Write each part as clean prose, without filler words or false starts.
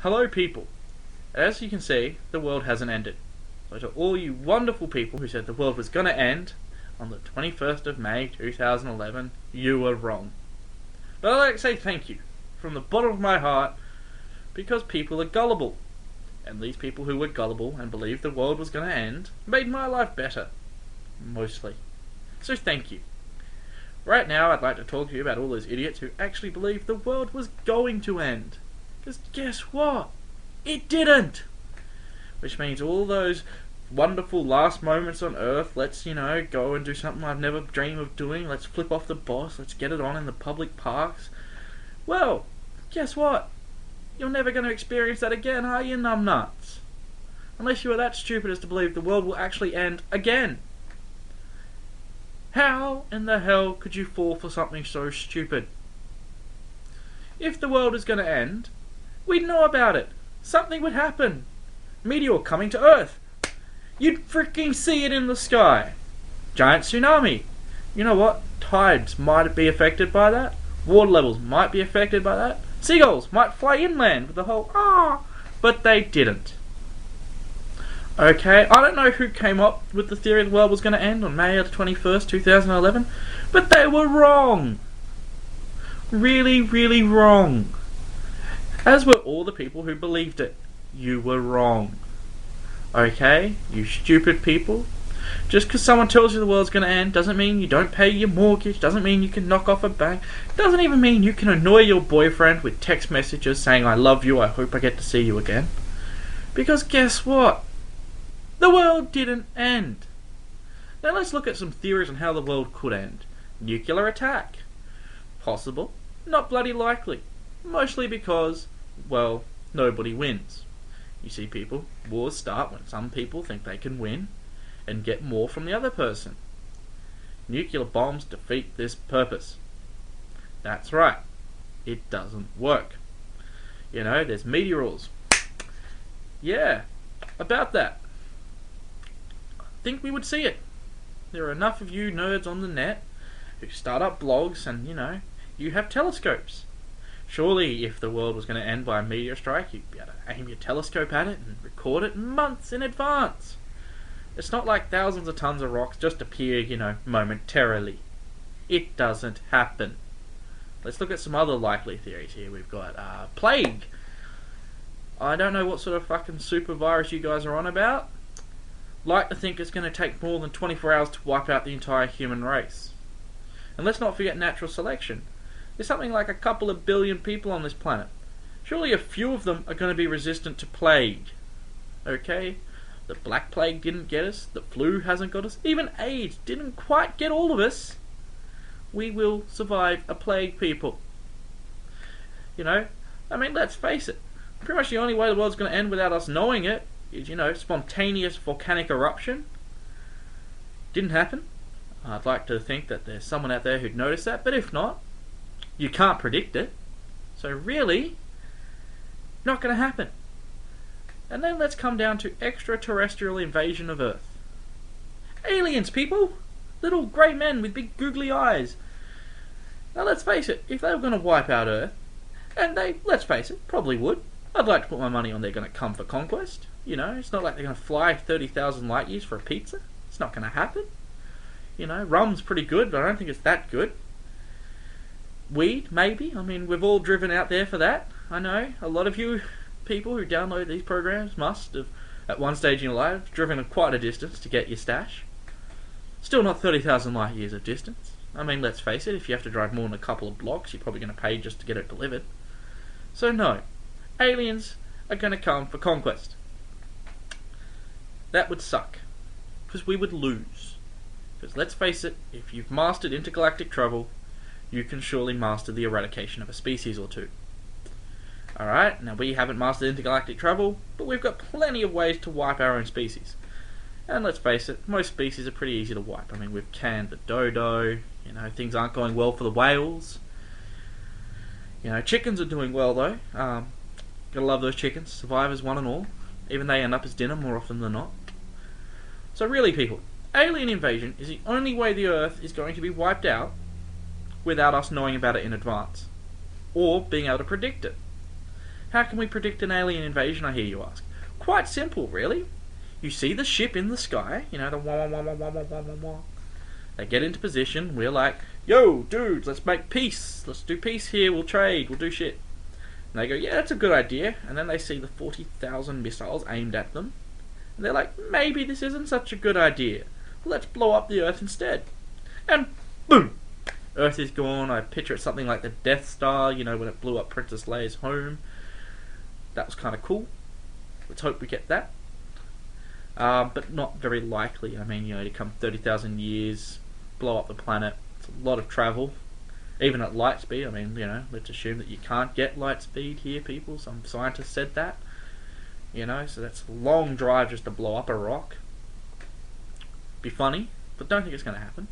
Hello people. As you can see, the world hasn't ended. So to all you wonderful people who said the world was going to end on the 21st of May 2011, you were wrong. But I'd like to say thank you from the bottom of my heart, because people are gullible. And these people who were gullible and believed the world was going to end made my life better. Mostly. So thank you. Right now I'd like to talk to you about all those idiots who actually believed the world was going to end. Because guess what? It didn't! Which means all those wonderful last moments on Earth, let's, go and do something I've never dreamed of doing, let's flip off the boss, let's get it on in the public parks. Well, guess what? You're never going to experience that again, are you, numbnuts? Unless you are that stupid as to believe the world will actually end again. How in the hell could you fall for something so stupid? If the world is going to end, we'd know about it. Something would happen. Meteor coming to Earth. You'd freaking see it in the sky. Giant tsunami. You know what? Tides might be affected by that. Water levels might be affected by that. Seagulls might fly inland with the whole but they didn't. Okay, I don't know who came up with the theory the world was going to end on May the 21st, 2011, but they were wrong. Really, really wrong. As were all the people who believed it. You were wrong. Okay, you stupid people. Just because someone tells you the world's going to end doesn't mean you don't pay your mortgage, doesn't mean you can knock off a bank, doesn't even mean you can annoy your boyfriend with text messages saying I love you, I hope I get to see you again. Because guess what? The world didn't end. Now let's look at some theories on how the world could end. Nuclear attack. Possible, not bloody likely. Mostly because, well, nobody wins. You see people, wars start when some people think they can win and get more from the other person. Nuclear bombs defeat this purpose. That's right. It doesn't work. There's meteors. Yeah, about that. Think we would see it. There are enough of you nerds on the net who start up blogs and, you have telescopes. Surely, if the world was going to end by a meteor strike, you'd be able to aim your telescope at it and record it months in advance. It's not like thousands of tons of rocks just appear, momentarily. It doesn't happen. Let's look at some other likely theories here. We've got plague. I don't know what sort of fucking super virus you guys are on about. Like to think it's going to take more than 24 hours to wipe out the entire human race. And let's not forget natural selection. There's something like a couple of billion people on this planet. Surely a few of them are going to be resistant to plague. Okay? The Black Plague didn't get us. The flu hasn't got us. Even AIDS didn't quite get all of us. We will survive a plague, people. Let's face it. Pretty much the only way the world's going to end without us knowing it is, spontaneous volcanic eruption. Didn't happen. I'd like to think that there's someone out there who'd notice that, but if not, you can't predict it. So really, not going to happen. And then let's come down to extraterrestrial invasion of Earth. Aliens, people! Little grey men with big googly eyes. Now let's face it, if they were going to wipe out Earth, and they, let's face it, probably would, I'd like to put my money on they're going to come for conquest. It's not like they're going to fly 30,000 light years for a pizza. It's not going to happen. Rum's pretty good, but I don't think it's that good. Weed, maybe. We've all driven out there for that. I know. A lot of you people who download these programs must have, at one stage in your life, driven quite a distance to get your stash. Still not 30,000 light years of distance. Let's face it, if you have to drive more than a couple of blocks, you're probably going to pay just to get it delivered. So no. Aliens are going to come for conquest. That would suck. Because we would lose. Because let's face it, if you've mastered intergalactic travel, you can surely master the eradication of a species or two. Alright, now we haven't mastered intergalactic travel, but we've got plenty of ways to wipe our own species. And let's face it, most species are pretty easy to wipe. We've canned the dodo, things aren't going well for the whales. Chickens are doing well though. Gotta love those chickens, survivors one and all. Even they end up as dinner more often than not. So really people, alien invasion is the only way the Earth is going to be wiped out without us knowing about it in advance, or being able to predict it. How can we predict an alien invasion, I hear you ask? Quite simple, really. You see the ship in the sky, you know, the wah wah wah wah wah wah wah wah. They get into position, we're like, yo, dudes, let's make peace. Let's do peace here, we'll trade, we'll do shit. And they go, yeah, that's a good idea. And then they see the 40,000 missiles aimed at them. And they're like, maybe this isn't such a good idea. Let's blow up the Earth instead. And boom! Earth is gone. I picture it something like the Death Star, you know, when it blew up Princess Leia's home. That was kind of cool. Let's hope we get that. But not very likely. I mean, you know, to come 30,000 years, blow up the planet. It's a lot of travel. Even at light speed, I mean, you know, let's assume that you can't get light speed here, people. Some scientists said that. You know, so that's a long drive just to blow up a rock. Be funny, but don't think it's going to happen.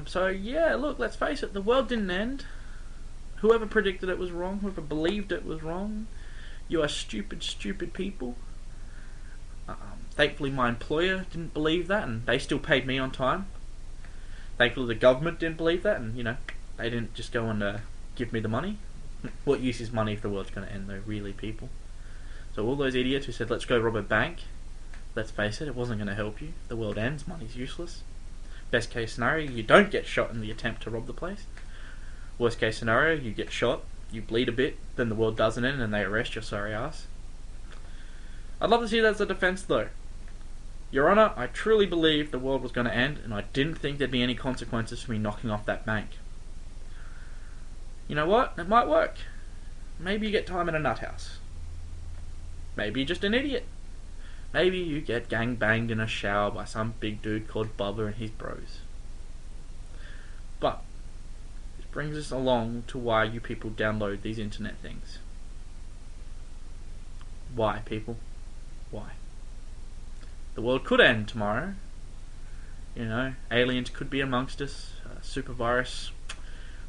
So, yeah, look, let's face it, the world didn't end. Whoever predicted it was wrong. Whoever believed it was wrong. You are stupid, stupid people. Thankfully, my employer didn't believe that, and they still paid me on time. Thankfully, the government didn't believe that, and, you know, they didn't just go and give me the money. What use is money if the world's going to end, though, really, people? So all those idiots who said, let's go rob a bank, let's face it, it wasn't going to help you. The world ends, money's useless. Best case scenario, you don't get shot in the attempt to rob the place. Worst case scenario, you get shot, you bleed a bit, then the world doesn't end and they arrest your sorry ass. I'd love to see that as a defence, though. Your Honour, I truly believed the world was going to end, and I didn't think there'd be any consequences for me knocking off that bank. You know what? It might work. Maybe you get time in a nut house. Maybe you're just an idiot. Maybe you get gang-banged in a shower by some big dude called Bubba and his bros. But this brings us along to why you people download these internet things. Why, people? Why? The world could end tomorrow. You know, aliens could be amongst us. Super virus,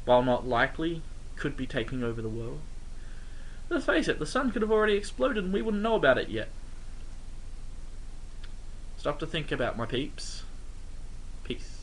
while not likely, could be taking over the world. Let's face it, the sun could have already exploded and we wouldn't know about it yet. Stop to think about, my peeps. Peace.